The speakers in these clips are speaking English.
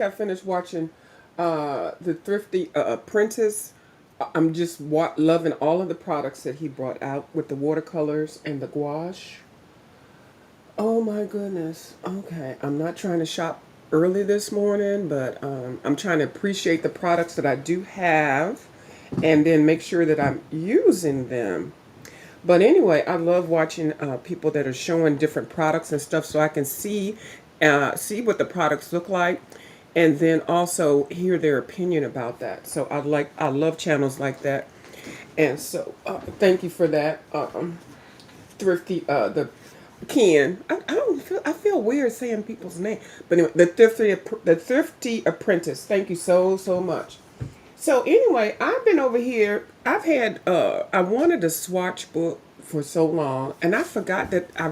I finished watching the Thrifty Apprentice. I'm just loving all of the products that he brought out with the watercolors and the gouache. Oh my goodness. Okay, I'm not trying to shop early this morning, but I'm trying to appreciate the products that I do have and then make sure that I'm using them. But anyway, I love watching people that are showing different products and stuff, so I can see what the products look like, and then also hear their opinion about that. So I love channels like that, and so thank you for that, thrifty the Ken. I don't feel I feel weird saying people's name, but anyway, the thrifty apprentice. Thank you so much. So anyway, I've been over here. I've had I wanted a swatch book for so long, and I forgot that I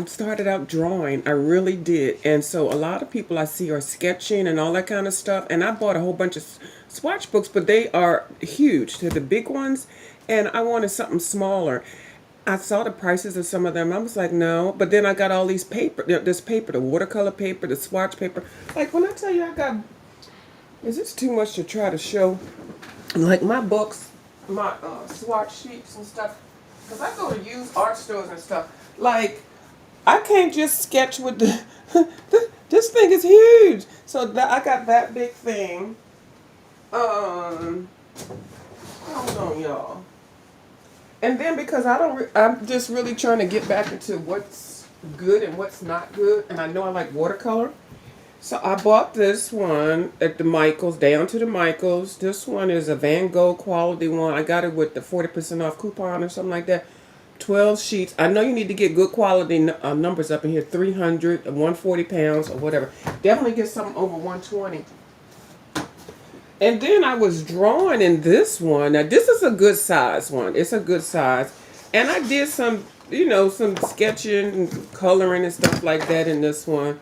started out drawing. I really did. And so a lot of people I see are sketching and all that kind of stuff. And I bought a whole bunch of swatch books, but they are huge. They're the big ones. And I wanted something smaller. I saw the prices of some of them. I was like, no. But then I got all these paper, this paper, the watercolor paper, the swatch paper. Like when I tell you I got, is this too much to try to show? Like my books, my swatch sheets and stuff. Because I go to used art stores and stuff. Like, I can't just sketch with this thing is huge. So I got that big thing. Um, Hold on, y'all. And then because I'm just really trying to get back into what's good and what's not good. And I know I like watercolor. So I bought this one at the Michaels, down to the Michaels. This one is a Van Gogh quality one. I got it with the 40% off coupon or something like that. 12 sheets. I know you need to get good quality numbers up in here. 300, 140 pounds or whatever. Definitely get something over 120. And then I was drawing in this one. Now this is a good size one. It's a good size. And I did some sketching and coloring and stuff like that in this one.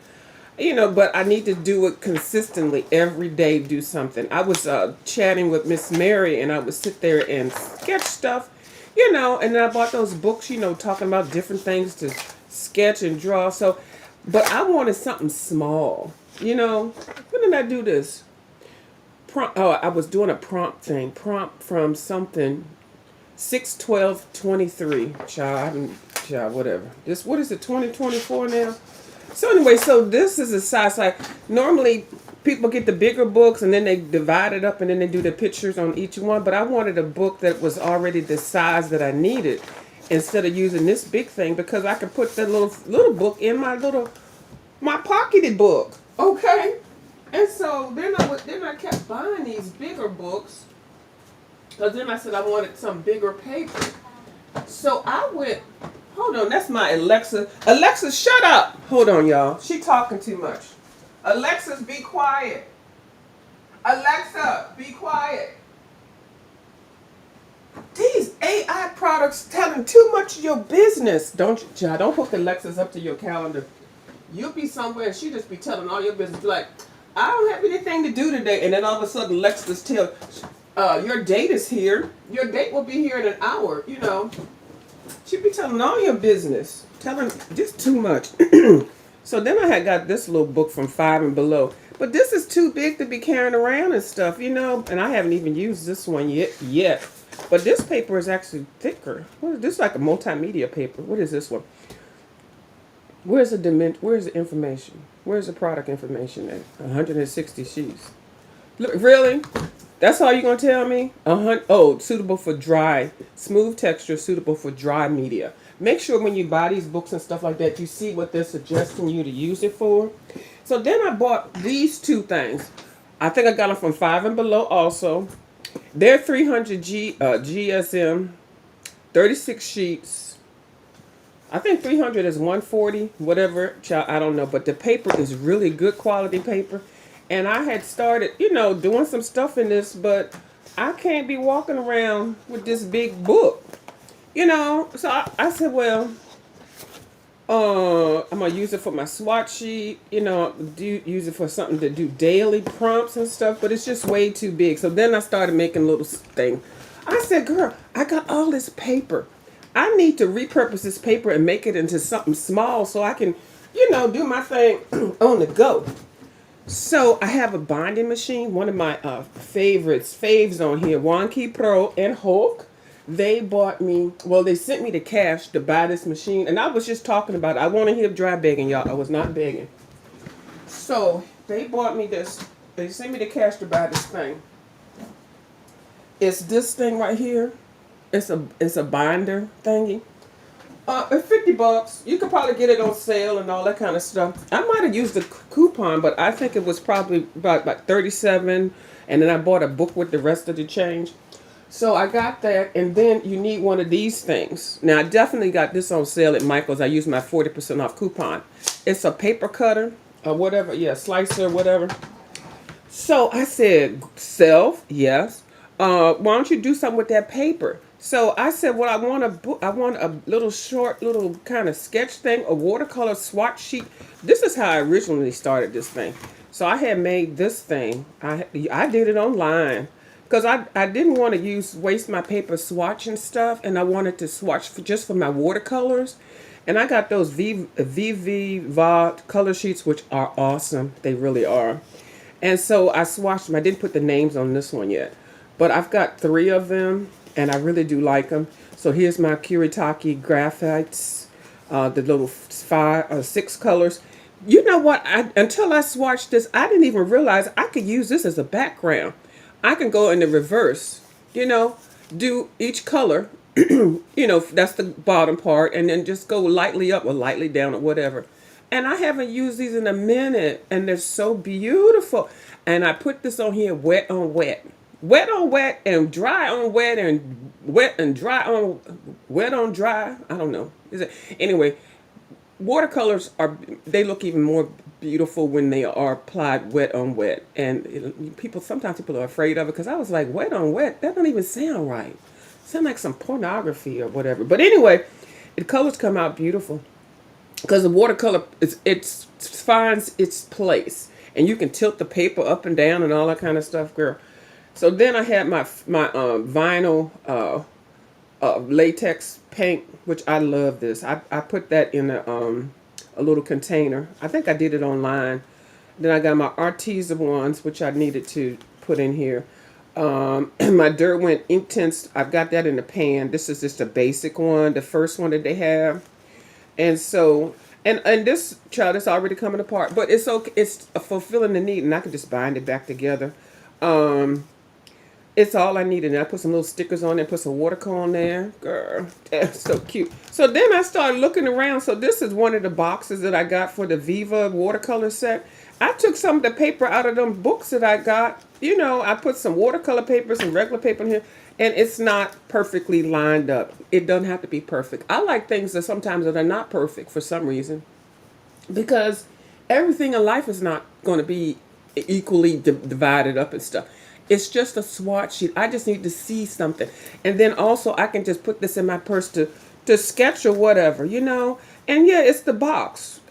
But I need to do it consistently every day. Do something. I was chatting with Miss Mary, and I would sit there and sketch stuff, And then I bought those books, talking about different things to sketch and draw. So, but I wanted something small. When did I do this? I was doing a prompt thing. Prompt from something. 6/12/23. Child, whatever. What is it? 2024 now. So anyway, so this is a size like normally people get the bigger books and then they divide it up and then they do the pictures on each one. But I wanted a book that was already the size that I needed instead of using this big thing because I could put that little book in my pocketed book. Okay, and so then I kept buying these bigger books because then I said I wanted some bigger paper. So I went. Hold on, that's my Alexa. Alexa, shut up. Hold on, y'all. She talking too much. Alexa, be quiet. Alexa, be quiet. These AI products telling too much of your business. Don't hook Alexas up to your calendar. You'll be somewhere and she just be telling all your business. Be like, I don't have anything to do today. And then all of a sudden Alexa's tell, your date is here. Your date will be here in an hour, She'd be telling all your business. Telling just too much. So then I had got this little book from Five and Below. But this is too big to be carrying around and stuff, And I haven't even used this one yet. But this paper is actually thicker. This is like a multimedia paper. What is this one? Where's the information? Where's the product information at? 160 sheets. Look, really? That's all you're going to tell me? Suitable for dry, smooth texture, suitable for dry media. Make sure when you buy these books and stuff like that, you see what they're suggesting you to use it for. So then I bought these two things. I think I got them from Five and Below also. They're 300 GSM, 36 sheets. I think 300 is 140, whatever. I don't know. But the paper is really good quality paper. And I had started, doing some stuff in this, but I can't be walking around with this big book, So I said, well, I'm going to use it for my swatch sheet, use it for something to do daily prompts and stuff, but it's just way too big. So then I started making a little thing. I said, girl, I got all this paper. I need to repurpose this paper and make it into something small so I can, do my thing on the go. So I have a binding machine. One of my faves on here, Wonky Pro and Hulk. They bought me. Well, they sent me the cash to buy this machine, and I was just talking about it. I want to hear dry begging, y'all. I was not begging. So they bought me this. They sent me the cash to buy this thing. It's this thing right here. It's a binder thingy. It's $50. You could probably get it on sale and all that kind of stuff. I might have used the coupon, but I think it was probably about 37, and then I bought a book with the rest of the change. So I got that, and then you need one of these things. Now I definitely got this on sale at Michael's. I used my 40% off coupon. It's a paper cutter or whatever, yeah, slicer, whatever. So I said, self, yes. Why don't you do something with that paper? So I said, well, I want a little short, little kind of sketch thing, a watercolor swatch sheet. This is how I originally started this thing. So I had made this thing. I did it online because I didn't want to waste my paper swatching stuff, and I wanted to swatch just for my watercolors. And I got those VV Vod color sheets, which are awesome. They really are. And so I swatched them. I didn't put the names on this one yet, but I've got 3 of them, and I really do like them. So here's my Kuretake graphites, the little 6 colors. You know what? Until I swatched this, I didn't even realize I could use this as a background. I can go in the reverse, you know, do each color, that's the bottom part, and then just go lightly up or lightly down or whatever. And I haven't used these in a minute, and they're so beautiful. And I put this on here wet on wet. Wet on wet and dry on wet and wet and dry on wet on dry. I don't know. Is it anyway? Watercolors they look even more beautiful when they are applied wet on wet. And sometimes people are afraid of it because I was like, wet on wet, that don't even sound right. Sound like some pornography or whatever. But anyway, the colors come out beautiful because the watercolor it finds its place, and you can tilt the paper up and down and all that kind of stuff, girl. So then I had my vinyl latex paint, which I love this. I put that in a little container. I think I did it online. Then I got my artisan ones, which I needed to put in here. My Derwent ink tints, I've got that in the pan. This is just a basic one, the first one that they have. And so, and this child is already coming apart, but it's okay. It's fulfilling the need, and I can just bind it back together. Um, it's all I needed. And I put some little stickers on there, put some watercolor on there. Girl, that's so cute. So then I started looking around. So this is one of the boxes that I got for the Viva watercolor set. I took some of the paper out of them books that I got. I put some watercolor paper, some regular paper in here, and it's not perfectly lined up. It doesn't have to be perfect. I like things that sometimes that are not perfect for some reason, because everything in life is not going to be equally divided up and stuff. It's just a swatch sheet. I just need to see something, and then also I can just put this in my purse to sketch or whatever. And yeah, it's the box.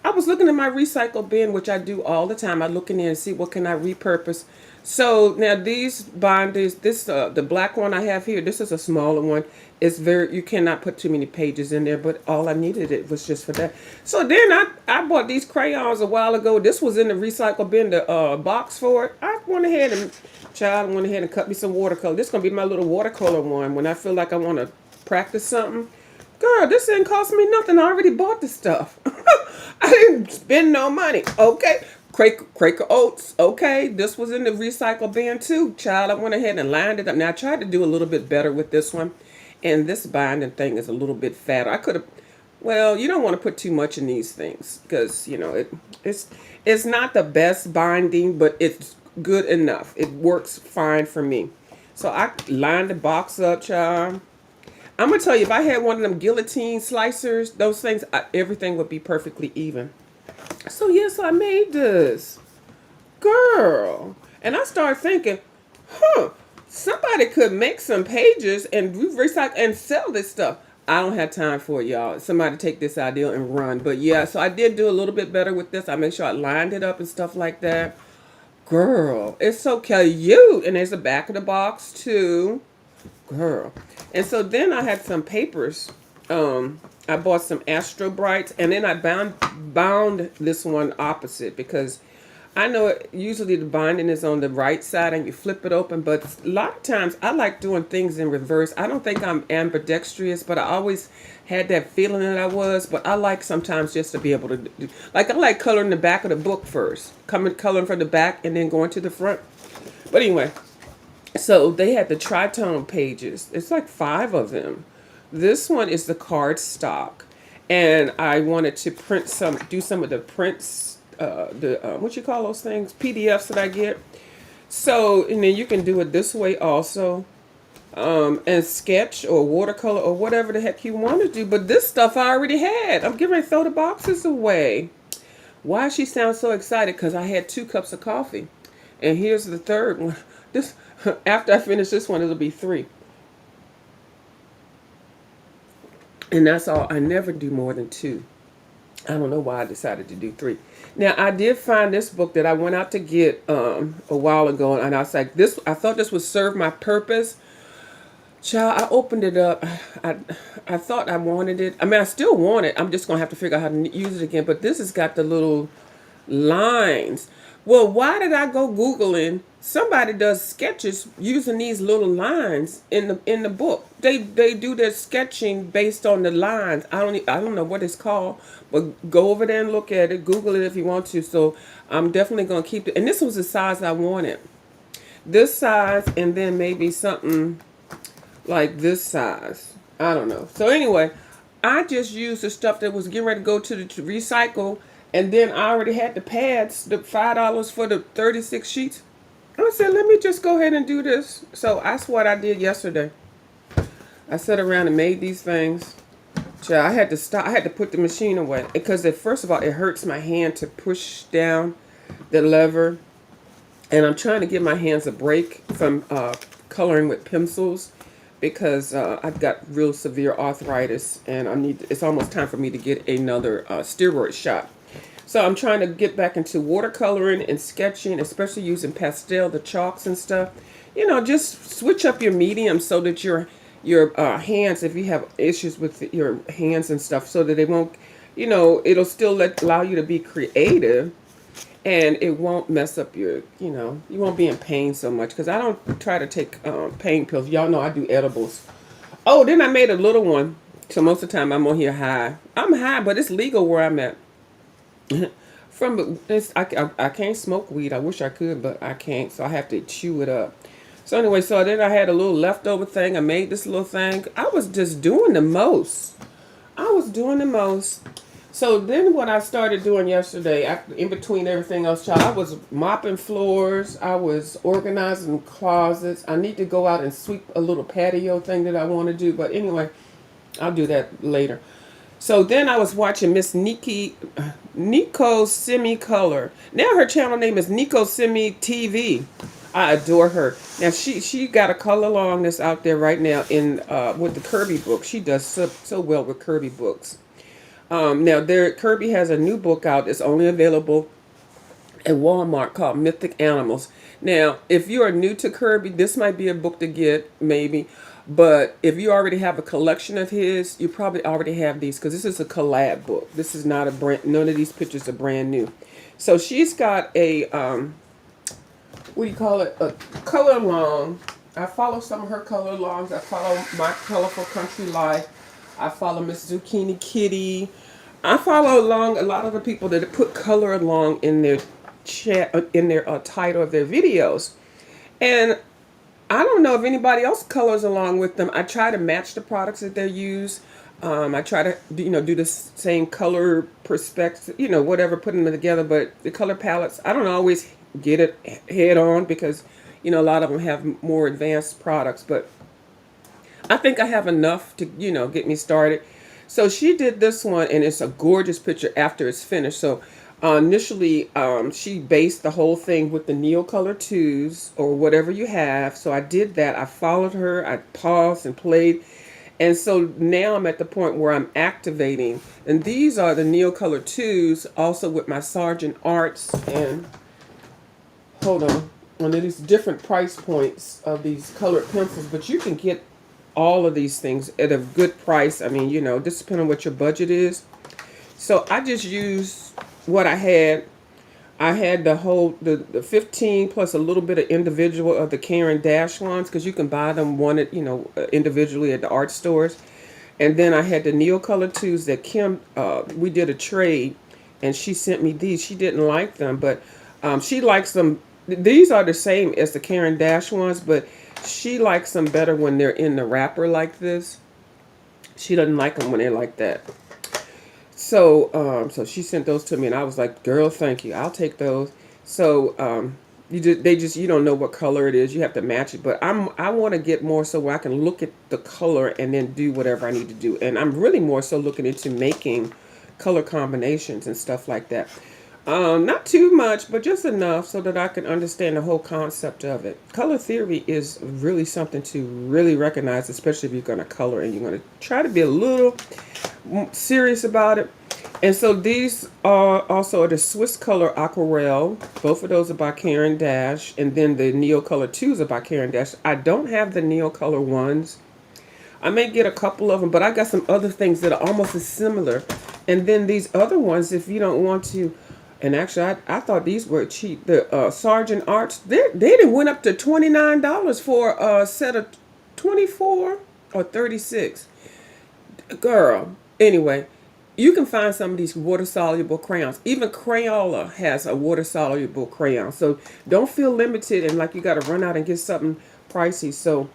I was looking at my recycle bin, which I do all the time. I look in there and see what can I repurpose. So now these binders, the black one I have here, this is a smaller one. You cannot put too many pages in there, but all I needed it was just for that. So then I bought these crayons a while ago. This was in the recycle bin, the box for it. I went ahead and cut me some watercolor. This is going to be my little watercolor one when I feel like I want to practice something. Girl, this didn't cost me nothing. I already bought the stuff. I didn't spend no money. Okay. Quaker Oats. Okay. This was in the recycle bin too. Child, I went ahead and lined it up. Now, I tried to do a little bit better with this one. And this binding thing is a little bit fatter. I could have, well, you don't want to put too much in these things because, it's not the best binding, but it's good enough. It works fine for me. So I lined the box up, child. I'm going to tell you, if I had one of them guillotine slicers, those things, everything would be perfectly even. So, yes, I made this. Girl. And I started thinking, somebody could make some pages and recycle and sell this stuff. I don't have time for it, y'all. Somebody take this idea and run. But, yeah, so I did do a little bit better with this. I made sure I lined it up and stuff like that. Girl, it's so cute. And there's the back of the box, too. Girl. And so then I had some papers. I bought some Astro Brights, and then I bound this one opposite because I know usually the binding is on the right side and you flip it open, but a lot of times I like doing things in reverse. I don't think I'm ambidextrous, but I always had that feeling that I was. But I like sometimes just to be able to do, like I like coloring the back of the book first, coming coloring from the back and then going to the front. But anyway, so they had the tritone pages. It's like 5 of them. This one is the card stock, and I wanted to do some of the prints, what you call those things, PDFs that I get. So, and then you can do it this way also, and sketch or watercolor or whatever the heck you want to do. But this stuff I already had. I'm getting ready to throw the boxes away. Why she sounds so excited? Because I had 2 cups of coffee, and here's the third one. This after I finish this one, it'll be 3. And that's all. I never do more than 2. I don't know why I decided to do 3. Now, I did find this book that I went out to get a while ago, and I was like, this. I thought this would serve my purpose. Child, I opened it up. I thought I wanted it. I mean, I still want it. I'm just going to have to figure out how to use it again. But this has got the little lines. Well, why did I go Googling? Somebody does sketches using these little lines in the book. They do their sketching based on the lines. I don't know what it's called, but go over there and look at it. Google it if you want to. So I'm definitely gonna keep it. And this was the size I wanted. This size, and then maybe something like this size. I don't know. So anyway, I just used the stuff that was getting ready to go to recycle. And then I already had the pads, the $5 for the 36 sheets. I said, let me just go ahead and do this. So that's what I did yesterday. I sat around and made these things. I had to stop. I had to put the machine away because first of all, it hurts my hand to push down the lever. And I'm trying to give my hands a break from coloring with pencils because I've got real severe arthritis and it's almost time for me to get another steroid shot. So I'm trying to get back into watercoloring and sketching, especially using pastel, the chalks and stuff. You know, just switch up your medium so that your hands, if you have issues with your hands and stuff, so that they won't, it'll still allow you to be creative, and it won't mess up you won't be in pain so much. Because I don't try to take pain pills. Y'all know I do edibles. Oh, then I made a little one. So most of the time I'm on here high. I'm high, but it's legal where I'm at. From this, I can't smoke weed. I wish I could, but I can't, so I have to chew it up. So anyway, so then I had a little leftover thing. I made this little thing. I was just doing the most. So then what I started doing yesterday, in between everything else, child, I was mopping floors. I was organizing closets. I need to go out and sweep a little patio thing that I want to do. But anyway, I'll do that later. So then I was watching Miss Nico Semi-Color. Now her channel name is Nico Semi TV. I adore her. Now she got a color along that's out there right now in with the Kirby book. She does so well with Kirby books. Now Kirby has a new book out that's only available at Walmart called Mythic Animals. Now, if you are new to Kirby, this might be a book to get, maybe. But if you already have a collection of his, you probably already have these, because this is a collab book. This is not none of these pictures are brand new. So she's got a, what do you call it? A color along. I follow some of her color alongs. I follow My Colorful Country Life. I follow Miss Zucchini Kitty. I follow along a lot of the people that put color along in their title of their videos. And I don't know if anybody else colors along with them. I try to match the products that they use. I try to, do the same color perspective, whatever, putting them together. But the color palettes, I don't always get it head on because, a lot of them have more advanced products. But I think I have enough to, get me started. So she did this one, and it's a gorgeous picture after it's finished. So initially, she based the whole thing with the Neocolor 2s or whatever you have. So I did that. I followed her. I paused and played. And so now I'm at the point where I'm activating. And these are the Neocolor 2s, also with my Sargent Arts. And hold on. And there's different price points of these colored pencils. But you can get all of these things at a good price. I mean, just depending on what your budget is. So I just used what I had. I had the 15 plus a little bit of individual of the Karen Dash ones because you can buy them one at, individually at the art stores. And then I had the Neo Color 2s that Kim, we did a trade and she sent me these. She didn't like them, but she likes them. These are the same as the Karen Dash ones, but she likes them better when they're in the wrapper like this. She doesn't like them when they're like that. So she sent those to me, and I was like, "Girl, thank you. I'll take those." So you don't know what color it is. You have to match it. But I want to get more so where I can look at the color and then do whatever I need to do. And I'm really more so looking into making color combinations and stuff like that. Not too much, but just enough so that I can understand the whole concept of it. Color theory is really something to really recognize, especially if you're going to color and you're going to try to be a little serious about it. And so these are also the Swiss Color Aquarelle. Both of those are by Karen Dash. And then the Neo Color 2s are by Karen Dash. I don't have the Neo Color 1s. I may get a couple of them, but I got some other things that are almost as similar. And then these other ones, if you don't want to, and actually I thought these were cheap. The Sergeant Arts, they done went up to $29 for a set of 24 or 36. Girl, anyway, you can find some of these water-soluble crayons. Even Crayola has a water-soluble crayon. So don't feel limited and like you got to run out and get something pricey. So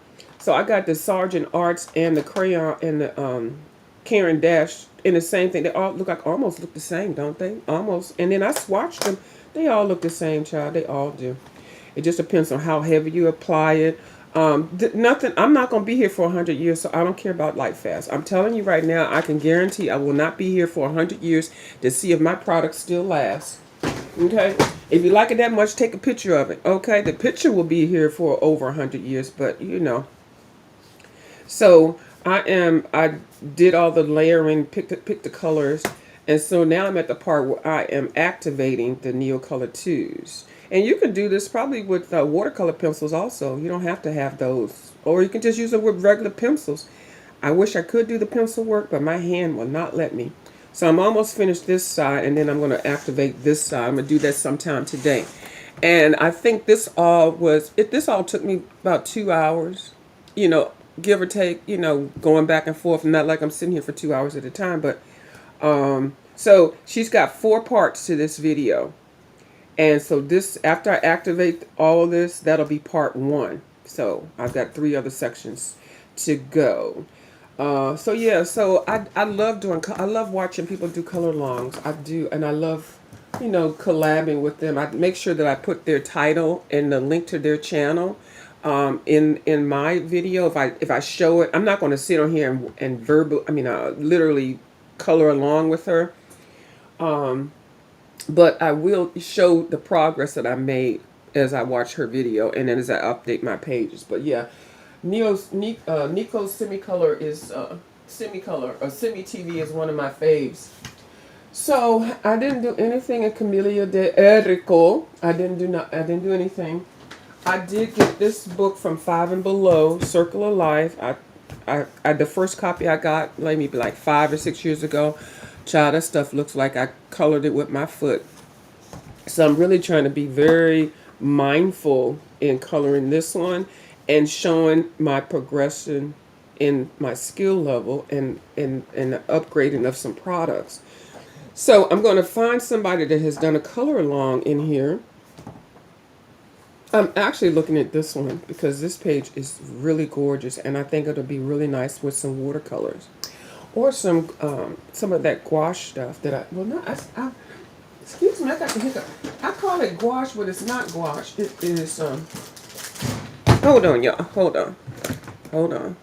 I got the Sergeant Arts and the crayon and the Karen Dash in the same thing. They all almost look the same, don't they? Almost. And then I swatched them. They all look the same, child. They all do. It just depends on how heavy you apply it. Nothing. I'm not gonna be here for 100 years, so I don't care about light fast. I'm telling you right now, I can guarantee I will not be here for 100 years to see if my product still lasts. Okay. If you like it that much, take a picture of it. Okay. The picture will be here for over 100 years, but you know. So I did all the layering, picked the colors, and so now I'm at the part where I am activating the Neo Color 2s. And you can do this probably with watercolor pencils also. You don't have to have those. Or you can just use it with regular pencils. I wish I could do the pencil work, but my hand will not let me. So I'm almost finished this side, and then I'm going to activate this side. I'm going to do that sometime today. And I think this all took me about 2 hours, give or take, going back and forth. Not like I'm sitting here for 2 hours at a time, but so she's got 4 parts to this video. And so this, after I activate all of this, that'll be part 1. So I've got 3 other sections to go. So yeah, so I love watching people do color longs. I do, and I love, collabing with them. I make sure that I put their title and the link to their channel in my video. If I show it, I'm not going to sit on here and literally color along with her. But I will show the progress that I made as I watch her video and then as I update my pages. But yeah, Nico's Semi-Color is Semi-Color, or Semi-TV is one of my faves. So I didn't do anything in Camellia de Erico. I didn't do anything. I did get this book from Five and Below, Circle of Life. I the first copy I got maybe like 5 or 6 years ago. Child, that stuff looks like I colored it with my foot. So I'm really trying to be very mindful in coloring this one and showing my progression in my skill level and the upgrading of some products. So I'm going to find somebody that has done a color along in here. I'm actually looking at this one because this page is really gorgeous and I think it'll be really nice with some watercolors. Or some of that gouache stuff that excuse me, I got the hiccup. I call it gouache, but it's not gouache. It is, hold on, y'all. Hold on.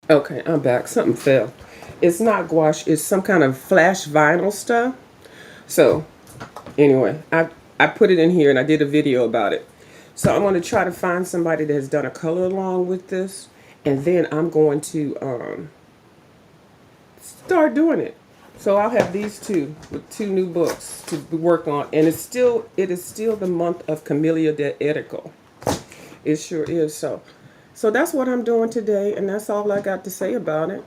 Okay, I'm back. Something fell. It's not gouache. It's some kind of flash vinyl stuff. So, anyway, I put it in here and I did a video about it. So I'm going to try to find somebody that has done a color along with this. And then I'm going to start doing it. So I'll have these two with 2 new books to work on. And it is still the month of Camellia de Erico. It sure is so. So that's what I'm doing today, and that's all I got to say about it.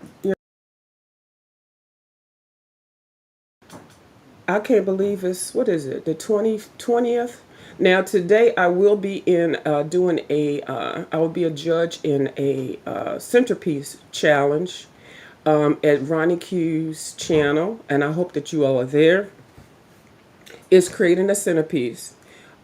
I can't believe it's, what is it, the 20th. Now today I will be in doing I will be a judge in a centerpiece challenge at Ronnie Q's channel, and I hope that you all are there. It's creating a centerpiece.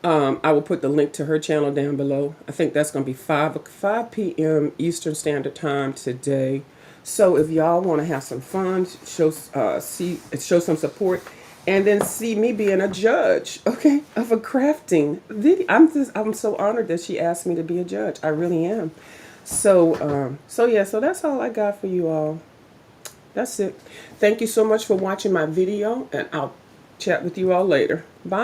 I will put the link to her channel down below. I think that's going to be 5 p.m. Eastern Standard Time today. So if y'all want to have some fun, show some support, and then see me being a judge, okay, of a crafting video. I'm so honored that she asked me to be a judge. I really am. So yeah, so that's all I got for you all. That's it. Thank you so much for watching my video, and I'll chat with you all later. Bye.